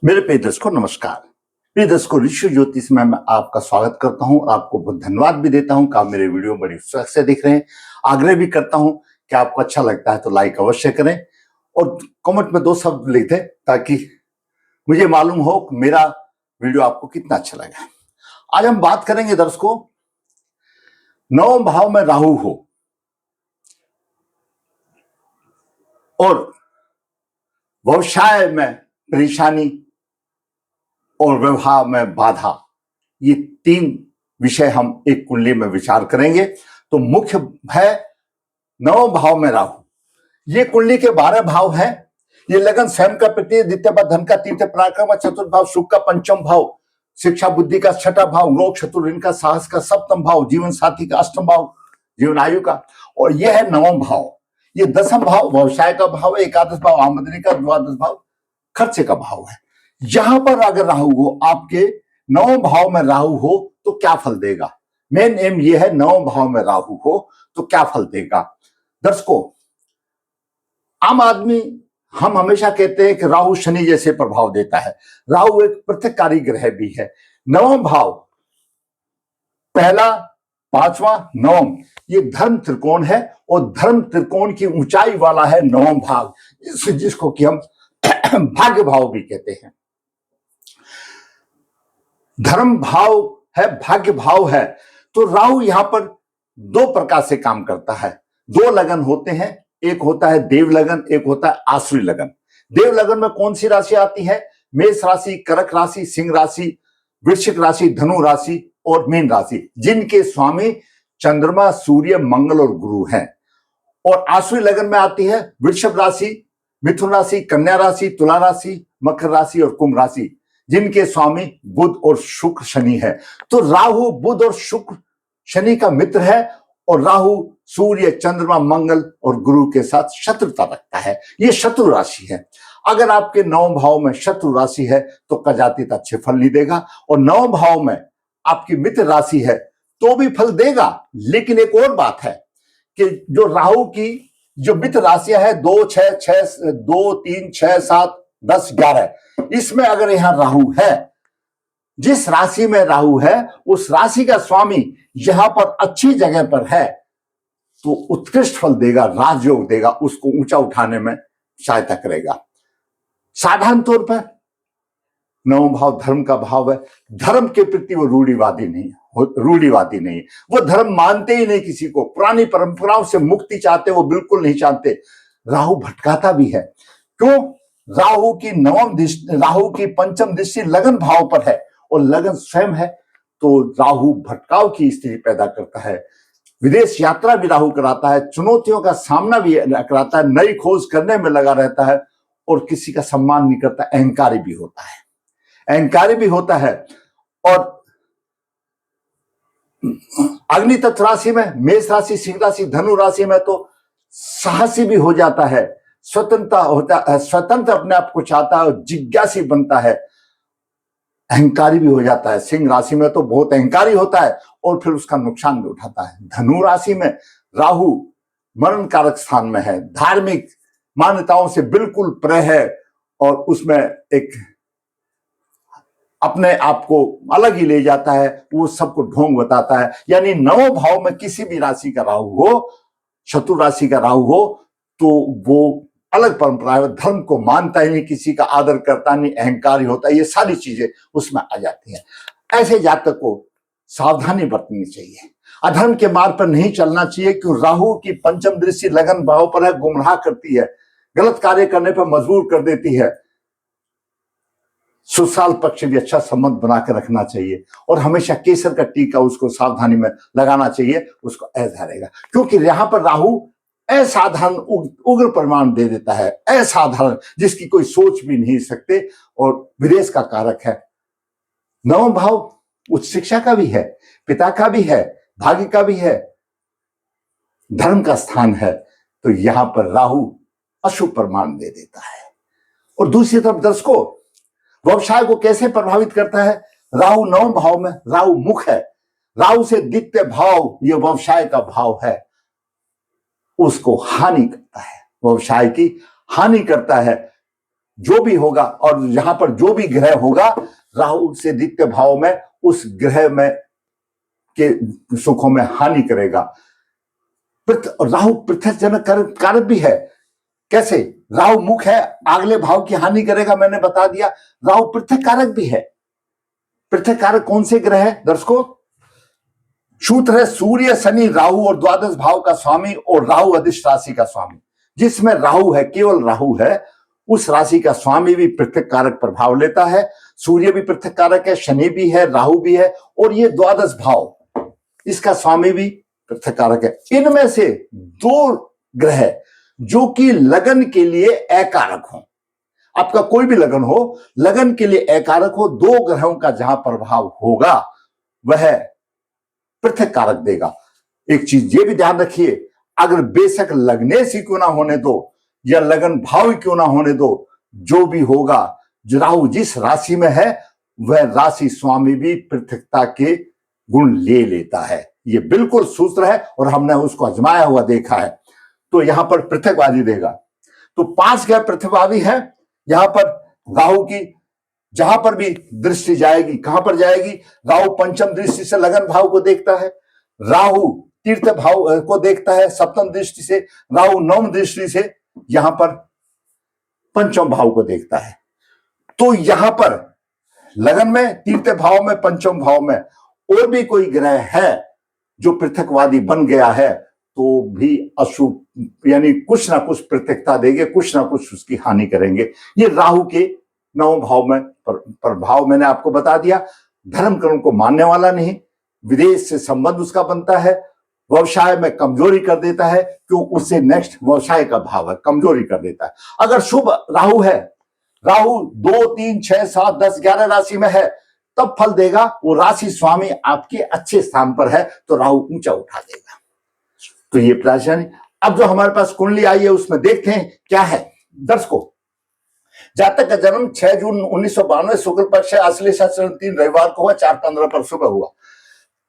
मेरे प्रिय दर्शकों नमस्कार। प्रिय दर्शकों, ऋषि ज्योतिष में मैं आपका स्वागत करता हूं और आपको बहुत धन्यवाद भी देता हूं कि आप मेरे वीडियो बड़ी उत्साह से देख रहे हैं। आग्रह भी करता हूं कि आपको अच्छा लगता है तो लाइक अवश्य करें और कमेंट में 2 शब्द लिख दें ताकि मुझे मालूम हो कि मेरा वीडियो आपको कितना अच्छा लगा। आज हम बात करेंगे दर्शकों, 9वें भाव में राहु हो और व्यवसाय में परेशानी और व्यवहार में बाधा, ये 3 विषय हम एक कुंडली में विचार करेंगे। तो मुख्य है 9वें भाव में राहु। ये कुंडली के 12 भाव हैं। ये लगन स्वयं का प्रत्यय, द्वितीय भाव धन का, तृतीय पराक्रम, चतुर्थ भाव सुख का, पंचम भाव शिक्षा बुद्धि का, छठा भाव लोक शत्रु ऋण का, साहस का, सप्तम भाव जीवन साथी का, अष्टम भाव जीवन आयु का, और यह है 9वां भाव। ये 10वां भाव व्यवसाय का भाव है, एकादश भाव आमदनी का, द्वादश भाव खर्चे का भाव है। यहां पर अगर राहु हो, आपके 9वें भाव में राहु हो तो क्या फल देगा? मेन एम ये है 9वें भाव में राहु हो तो क्या फल देगा। दर्शकों, आम आदमी हम हमेशा कहते हैं कि राहु शनि जैसे प्रभाव देता है। राहु एक प्रत्यकारी ग्रह भी है। 9वां भाव, पहला, 5वां, 9वां, ये धर्म त्रिकोण है और धर्म त्रिकोण की ऊंचाई वाला है 9वां भाव, जिसको कि हम भाग्य भाव भी कहते हैं। धर्म भाव है, भाग्य भाव है। तो राहु यहां पर 2 प्रकार से काम करता है। 2 लगन होते हैं, एक होता है देव लगन, एक होता है आसुरी लगन। देव लगन में कौन सी राशि आती है? मेष राशि, कर्क राशि, सिंह राशि, वृश्चिक राशि, धनु राशि और मीन राशि, जिनके स्वामी चंद्रमा, सूर्य, मंगल और गुरु हैं। और आसुरी लगन में आती है वृषभ राशि, मिथुन राशि, कन्या राशि, तुला राशि, मकर राशि और कुंभ राशि, जिनके स्वामी बुध और शुक्र शनि है। तो राहु बुध और शुक्र शनि का मित्र है और राहु सूर्य, चंद्रमा, मंगल और गुरु के साथ शत्रुता रखता है। ये शत्रु राशि है। अगर आपके 9वें भाव में शत्रु राशि है तो कदाचित अच्छे फल नहीं देगा, और 9वें भाव में आपकी मित्र राशि है तो भी फल देगा। लेकिन एक और बात है कि जो राहु की जो मित्र राशियां है 2, 6, 2, 3, 6, 7, 10, 11, इसमें अगर यहां राहु है, जिस राशि में राहु है उस राशि का स्वामी यहां पर अच्छी जगह पर है तो उत्कृष्ट फल देगा, राजयोग देगा, उसको ऊंचा उठाने में सहायता करेगा। साधारण तौर पर 9वां भाव धर्म का भाव है। धर्म के प्रति वो रूढ़िवादी नहीं, वो धर्म मानते ही नहीं किसी को, पुरानी परंपराओं से मुक्ति चाहते, वो बिल्कुल नहीं चाहते। राहु भटकाता भी है। क्यों? राहु की 9वीं दृष्टि, राहु की 5वीं दृष्टि लगन भाव पर है और लगन स्वयं है, तो राहु भटकाव की स्थिति पैदा करता है। विदेश यात्रा भी राहु कराता है, चुनौतियों का सामना भी कराता है, नई खोज करने में लगा रहता है और किसी का सम्मान नहीं करता, अहंकारी भी होता है। और अग्नि तत्व राशि में मेष राशि, सिंह राशि, धनु राशि में तो साहसी भी हो जाता है, स्वतंत्रता होता है, स्वतंत्र अपने आप को चाहता है और जिज्ञासी बनता है, अहंकारी भी हो जाता है। सिंह राशि में तो बहुत अहंकारी होता है और फिर उसका नुकसान भी उठाता है। धनु राशि में राहु मरण कारक स्थान में है, धार्मिक मान्यताओं से बिल्कुल परे है और उसमें एक अपने आप को अलग ही ले जाता है, वो सबको ढोंग बताता है। यानी 9वें भाव में किसी भी राशि का राहु हो, शत्रु राशि का राहु हो, तो वो अलग परंपरा है, धर्म को मानता ही नहीं, किसी का आदर करता नहीं, अहंकारी होता है, ये सारी चीजें उसमें आ जाती हैं। ऐसे जातक को सावधानी बरतनी चाहिए, अधर्म के मार्ग पर नहीं चलना चाहिए, क्योंकि राहु की 5वीं दृष्टि लगन भाव पर है, गुमराह करती है, गलत कार्य करने पर मजबूर कर देती है। सुसाल पक्ष भी अच्छा संबंध बनाकर रखना चाहिए और हमेशा केसर का टीका उसको सावधानी में लगाना चाहिए, उसको ऐसा रहेगा। क्योंकि यहां पर राहु असाधारण उग्र परिणाम दे देता है, असाधारण, जिसकी कोई सोच भी नहीं सकते, और विदेश का कारक है। 9वां भाव उच्च शिक्षा का भी है, पिता का भी है, भाग्य का भी है, धर्म का स्थान है। तो यहां पर राहु अशुभ परिणाम दे देता है। और दूसरी तरफ दर्शकों, व्यवसाय को कैसे प्रभावित करता है? राहु 9वें भाव में, राहु मुख है, राहु से द्वितीय भाव ये व्यवसाय का भाव है, उसको हानि करता है, व्यवसाय की हानि करता है। जो भी होगा और यहां पर जो भी ग्रह होगा राहु से द्वितीय भाव में उस ग्रह में के सुखों में हानि करेगा। राहु पृथकजनक कारक भी है। कैसे? राहु मुख है, अगले भाव की हानि करेगा, मैंने बता दिया। राहु पृथक कारक भी है। पृथक कारक कौन से ग्रह है दर्शकों? सूत्र है सूर्य, शनि, राहु और द्वादश भाव का स्वामी और राहु अधिष्ठ राशि का स्वामी। जिसमें राहु है, केवल राहु है, उस राशि का स्वामी भी पृथक कारक प्रभाव लेता है। सूर्य भी पृथक कारक है, शनि भी है, राहु भी है और ये द्वादश भाव, इसका स्वामी भी पृथक कारक है। इनमें से दो ग्रह जो कि लगन के लिए अकारक हो, आपका कोई भी लगन हो, लगन के लिए अकारक हो, दो ग्रहों का जहां प्रभाव होगा वह पृथक कारक देगा। एक चीज ये भी ध्यान रखिए, अगर बेशक लग्नेश ही क्यों ना होने दो या लगन भाव ही क्यों ना होने दो, जो भी होगा, जो राहु जिस राशि में है वह राशि स्वामी भी पृथकता के गुण ले लेता है। ये बिल्कुल सूत्र है और हमने उसको आजमाया हुआ देखा है। तो यहां पर पृथकवादी देगा। तो 5 ग्रह पृथकवादी है। यहां पर राहु की जहां पर भी दृष्टि जाएगी, कहां पर जाएगी? राहु पंचम दृष्टि से लगन भाव को देखता है, राहु तीर्थ भाव को देखता है सप्तम दृष्टि से, राहु नवम दृष्टि से यहां पर पंचम भाव को देखता है। तो यहां पर लगन में, तीर्थ भाव में, पंचम भाव में और भी कोई ग्रह है जो पृथकवादी बन गया है तो भी अशुभ, यानी कुछ ना कुछ पृथकता देंगे, कुछ ना कुछ उसकी हानि करेंगे। ये राहु के नवम भाव में प्रभाव मैंने आपको बता दिया। धर्म कर्म को मानने वाला नहीं, विदेश से संबंध उसका बनता है, व्यवसाय में कमजोरी कर देता है, क्यों? उससे नेक्स्ट व्यवसाय का भाव है, कमजोरी कर देता है। अगर शुभ राहु है, राहु 2, 3, 6, 7, 10, 11 राशि में है, तब फल देगा। वो राशि स्वामी आपके अच्छे स्थान पर है तो राहु ऊंचा उठा देगा। तो ये प्राचीन। अब जो हमारे पास कुंडली आई है उसमें देखते हैं क्या है दर्शकों। जातक का जन्म 6 जून 1992 शुक्ल पक्ष है, असली 3 रविवार को हुआ, 4:15 पर सुबह हुआ।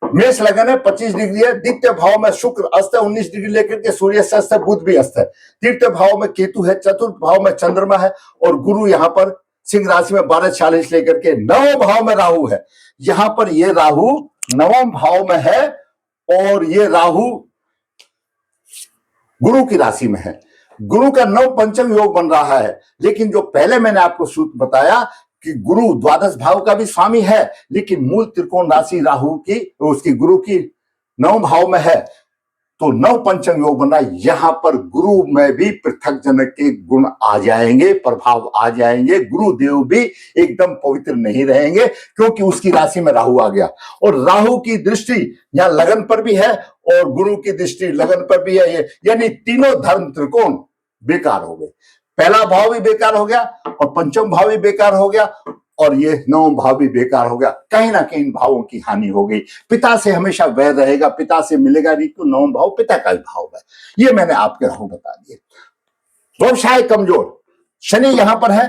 मेष लगन है, 25 डिग्री है, द्वितीय भाव में शुक्र अस्त है 19 डिग्री लेकर के, सूर्य से अस्त है, बुध भी अस्त है, तृतीय भाव में केतु है, चतुर्थ भाव में चंद्रमा है और गुरु यहाँ पर सिंह राशि में 12:40 लेकर के, नवम भाव में राहु है। यहां पर ये राहु नवम भाव में है और ये राहु गुरु की राशि में है। गुरु का 9 पंचम योग बन रहा है। लेकिन जो पहले मैंने आपको सूत्र बताया कि गुरु द्वादश भाव का भी स्वामी है, लेकिन मूल त्रिकोण राशि राहु की, उसकी गुरु की 9 भाव में है, तो 9 पंचम योग बन रहा है। यहां पर गुरु में भी पृथक जनक के गुण आ जाएंगे, प्रभाव आ जाएंगे। गुरुदेव भी एकदम पवित्र नहीं रहेंगे क्योंकि उसकी राशि में राहु आ गया और राहु की दृष्टि यहां लगन पर भी है और गुरु की दृष्टि लगन पर भी है। यानी तीनों धर्म त्रिकोण बेकार हो गए। पहला भाव भी बेकार हो गया और पंचम भाव भी बेकार हो गया और ये नवम भाव भी बेकार हो गया। कहीं ना कहीं भावों की हानि हो गई। पिता से हमेशा वैर रहेगा, पिता से मिलेगा नहीं, तो नवम भाव पिता का भी भाव है। ये मैंने आपके राहु बता दिए। व्यवसाय कमजोर, शनि यहां पर है,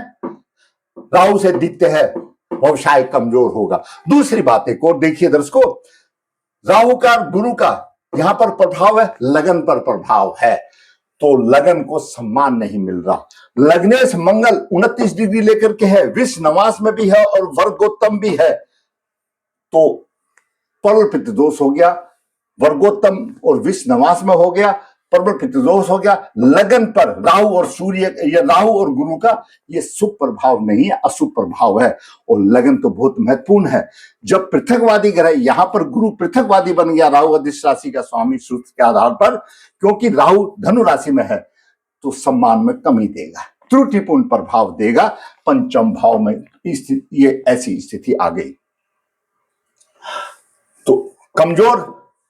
राहु से द्वितीय है, व्यवसाय कमजोर होगा। दूसरी बात एक और देखिए दर्शकों, राहु का गुरु का यहां पर प्रभाव है, लगन पर प्रभाव है, तो लगन को सम्मान नहीं मिल रहा। लग्नेश मंगल 29 डिग्री लेकर के है, विष नवास में भी है और वर्गोत्तम भी है, तो परल पितृ दोष हो गया। वर्गोत्तम और विष नवास में हो गया, परल पितृ दोष हो गया। लगन पर राहु और सूर्य, या राहु और गुरु का ये शुभ प्रभाव नहीं है, अशुभ प्रभाव है। और लगन तो बहुत महत्वपूर्ण है। जब पृथकवादी ग्रह यहां पर गुरु पृथकवादी बन गया राहु अधिष्ठ राशि का स्वामी सूत्र के आधार पर, क्योंकि राहु धनु राशि में है, तो सम्मान में कमी देगा, त्रुटिपूर्ण प्रभाव देगा। पंचम भाव में ये ऐसी स्थिति आ गई। तो कमजोर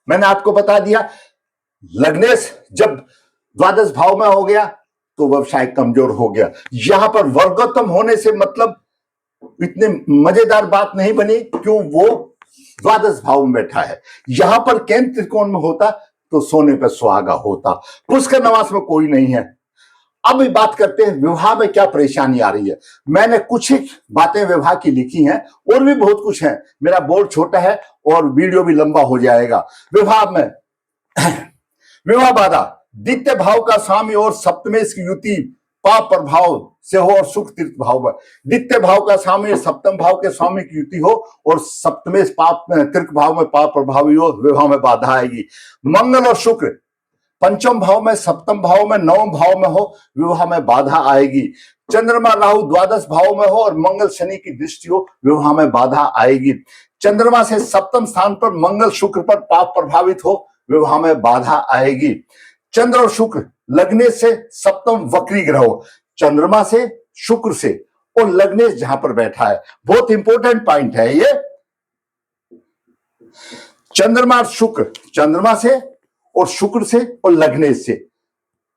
मैंने आपको बता दिया। लग्नेश जब द्वादश भाव में हो गया तो व्यवसाय कमजोर हो गया। यहां पर वर्गोत्तम होने से मतलब इतने मजेदार बात नहीं बनी, क्यों? वो द्वादश भाव में बैठा है। यहां पर केंद्र त्रिकोण में होता तो सोने पर सुहागा होता। पुष्कर नवास में कोई नहीं है। अब बात करते हैं विवाह में क्या परेशानी आ रही है। मैंने कुछ ही बातें विवाह की लिखी हैं, और भी बहुत कुछ है। मेरा बोर्ड छोटा है और वीडियो भी लंबा हो जाएगा। विवाह में विवाह बाधा, द्वितीय भाव का स्वामी और सप्तमेश की युति पाप प्रभाव से हो और सुख तीर्थ भाव में, द्वितीय भाव का स्वामी सप्तम भाव के स्वामी की युति हो और सप्तमे पाप तीर्थ भाव में पाप प्रभावी हो, विवाह में बाधा आएगी। मंगल और शुक्र पंचम भाव में, सप्तम भाव में, नवम भाव में हो, विवाह में बाधा आएगी। चंद्रमा राहु द्वादश भाव में हो और मंगल शनि की दृष्टि हो, विवाह में बाधा आएगी। चंद्रमा से सप्तम स्थान पर मंगल शुक्र पर पाप प्रभावित हो, विवाह में बाधा आएगी। चंद्र और शुक्र लग्नेश से सप्तम वक्री ग्रह हो, चंद्रमा से, शुक्र से और लग्नेश जहां पर बैठा है, बहुत इंपॉर्टेंट पॉइंट है ये। चंद्रमा शुक्र, चंद्रमा से और शुक्र से और लग्नेश से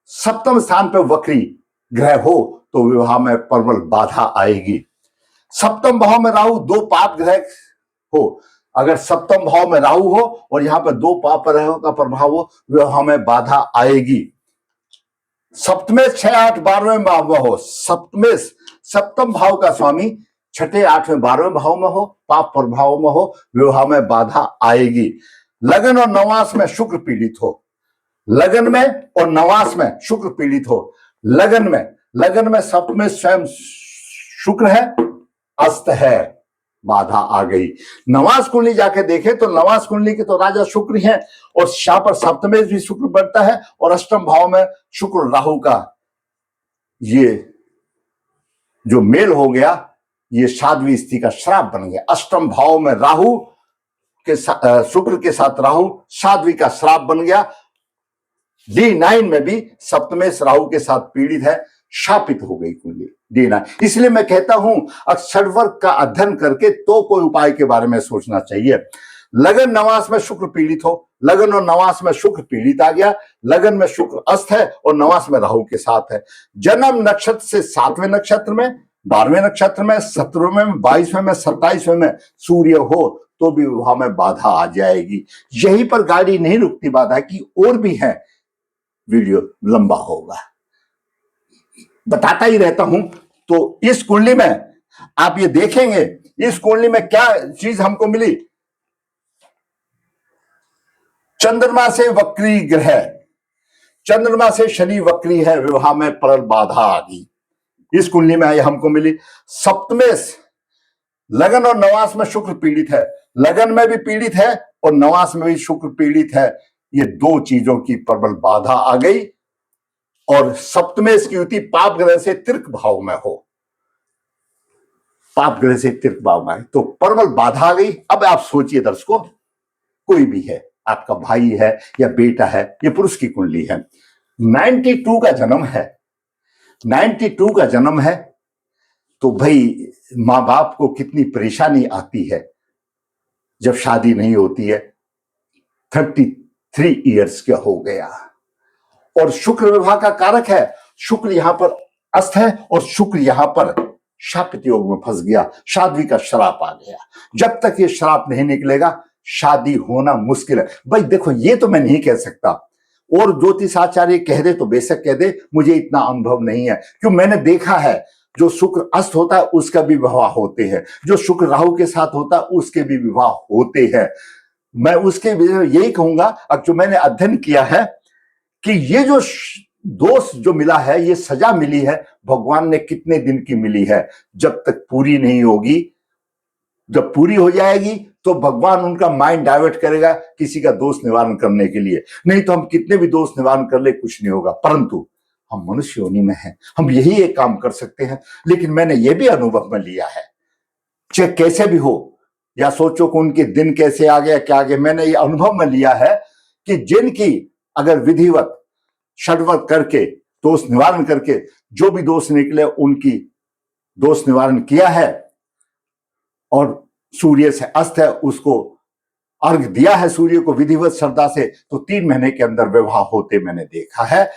सप्तम स्थान पर वक्री ग्रह हो तो विवाह में प्रबल बाधा आएगी। सप्तम भाव में राहु दो पाप ग्रह हो, अगर सप्तम भाव में राहु हो और यहां पर दो पाप ग्रहों का प्रभाव हो, विवाह में बाधा आएगी। सप्तमेश 6, 8, 12वें भाव में हो, सप्तमेश सप्तम भाव का स्वामी 6, 8, 12वें भाव में हो, पाप प्रभाव में हो, विवाह में बाधा आएगी। लगन और नवास में शुक्र पीड़ित हो, लगन में और नवास में शुक्र पीड़ित हो। लगन में सप्तमेश स्वयं शुक्र है, अस्त है, बाधा आ गई। नवास कुंडली जाके देखें तो नवास कुंडली के तो राजा शुक्र हैं और यहाँ पर सप्तमेश भी शुक्र बनता है और अष्टम भाव में शुक्र राहु का ये जो मेल हो गया, ये साध्वी स्त्री का श्राप बन गया। अष्टम भाव में राहु के शुक्र के साथ राहु साध्वी का श्राप बन गया। D9 में भी सप्तमेश राहु के साथ पीड़ित है, शापित हो गई कुंडली D9। इसलिए मैं कहता हूं अक्षर वर्ग का अध्ययन करके तो कोई उपाय के बारे में सोचना चाहिए। लगन नवास में शुक्र पीड़ित हो, लगन और नवास में शुक्र पीड़ित आ गया, लगन में शुक्र अस्त है और नवास में राहु के साथ है। जन्म नक्षत्र से 7वें नक्षत्र में, 12वें नक्षत्र में, 17वें में, 22वें में, 27वें में सूर्य हो तो भी विवाह में बाधा आ जाएगी। यहीं पर गाड़ी नहीं रुकती, बाधा की और भी है, वीडियो लंबा होगा, बताता ही रहता हूं। तो इस कुंडली में आप ये देखेंगे, इस कुंडली में क्या चीज हमको मिली। चंद्रमा से वक्री ग्रह, चंद्रमा से शनि वक्री है, विवाह में प्रबल बाधा आ गई। इस कुंडली में हमको मिली। सप्तमेश लगन और नवास में शुक्र पीड़ित है, लगन में भी पीड़ित है और नवास में भी शुक्र पीड़ित है। ये दो चीजों की प्रबल बाधा आ गई। और सप्तमेश की युति पाप ग्रह से तीर्थ भाव में हो, पाप ग्रह से तीर्थ भाव में तो प्रबल बाधा आ गई। अब आप सोचिए दर्शकों, कोई भी है, आपका भाई है या बेटा है, ये पुरुष की कुंडली है, 92 का जन्म है, 92 का जन्म है, तो भाई मां बाप को कितनी परेशानी आती है जब शादी नहीं होती है। 33 ईयर्स का हो गया और शुक्र विवाह का कारक है। शुक्र यहां पर अस्त है और शुक्र यहां पर शापित योग में फंस गया, शादी का श्राप आ गया। जब तक ये श्राप नहीं निकलेगा शादी होना मुश्किल है। भाई देखो, ये तो मैं नहीं कह सकता, और ज्योतिषाचार्य कह दे तो बेशक कह दे, मुझे इतना अनुभव नहीं है, क्यों मैंने देखा है जो शुक्र अस्त होता है उसका भी विवाह होते हैं, जो शुक्र राहु के साथ होता है उसके भी विवाह होते हैं। मैं उसके यही कहूंगा, अब जो मैंने अध्ययन किया है कि ये जो दोष जो मिला है, ये सजा मिली है, भगवान ने कितने दिन की मिली है, जब तक पूरी नहीं होगी, जब पूरी हो जाएगी तो भगवान उनका माइंड डाइवर्ट करेगा किसी का दोष निवारण करने के लिए। नहीं तो हम कितने भी दोष निवारण कर ले कुछ नहीं होगा। परंतु हम मनुष्य योनि में हैं, हम यही एक काम कर सकते हैं। लेकिन मैंने ये भी अनुभव में लिया है, चाहे कैसे भी हो, या सोचो कि उनके दिन कैसे आ गया क्या आ गया, मैंने ये अनुभव में लिया है कि जिनकी अगर विधिवत षड्वर्ग करके दोष निवारण करके जो भी दोष निकले उनकी दोष निवारण किया है और सूर्य से अस्त है उसको अर्घ दिया है सूर्य को विधिवत श्रद्धा से, तो 3 महीने के अंदर विवाह होते मैंने देखा है।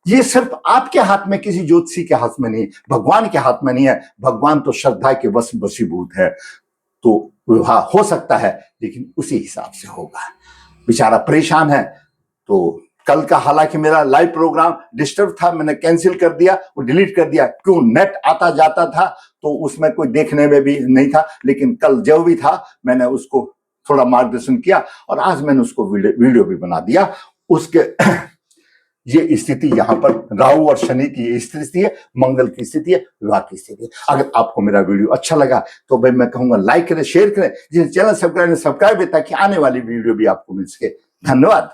ये सिर्फ आपके हाथ में, किसी ज्योतिषी के हाथ में नहीं, भगवान के हाथ में नहीं है। भगवान तो श्रद्धा के वशीभूत है, तो विवाह हो सकता है लेकिन उसी हिसाब से होगा। बेचारा परेशान है। तो कल का हालांकि मेरा लाइव प्रोग्राम डिस्टर्ब था, मैंने कैंसिल कर दिया, वो डिलीट कर दिया, क्यों नेट आता जाता था तो उसमें कोई देखने में भी नहीं था। लेकिन कल जो भी था मैंने उसको थोड़ा मार्गदर्शन किया और आज मैंने उसको वीडियो भी बना दिया। उसके ये स्थिति यहाँ पर राहु और शनि की ये स्थिति है, मंगल की स्थिति है, विवाह की स्थिति है। अगर आपको मेरा वीडियो अच्छा लगा तो भाई मैं कहूंगा लाइक करें, शेयर करें, जिस चैनल सब्सक्राइब है ताकि आने वाली वीडियो भी आपको मिल सके। धन्यवाद।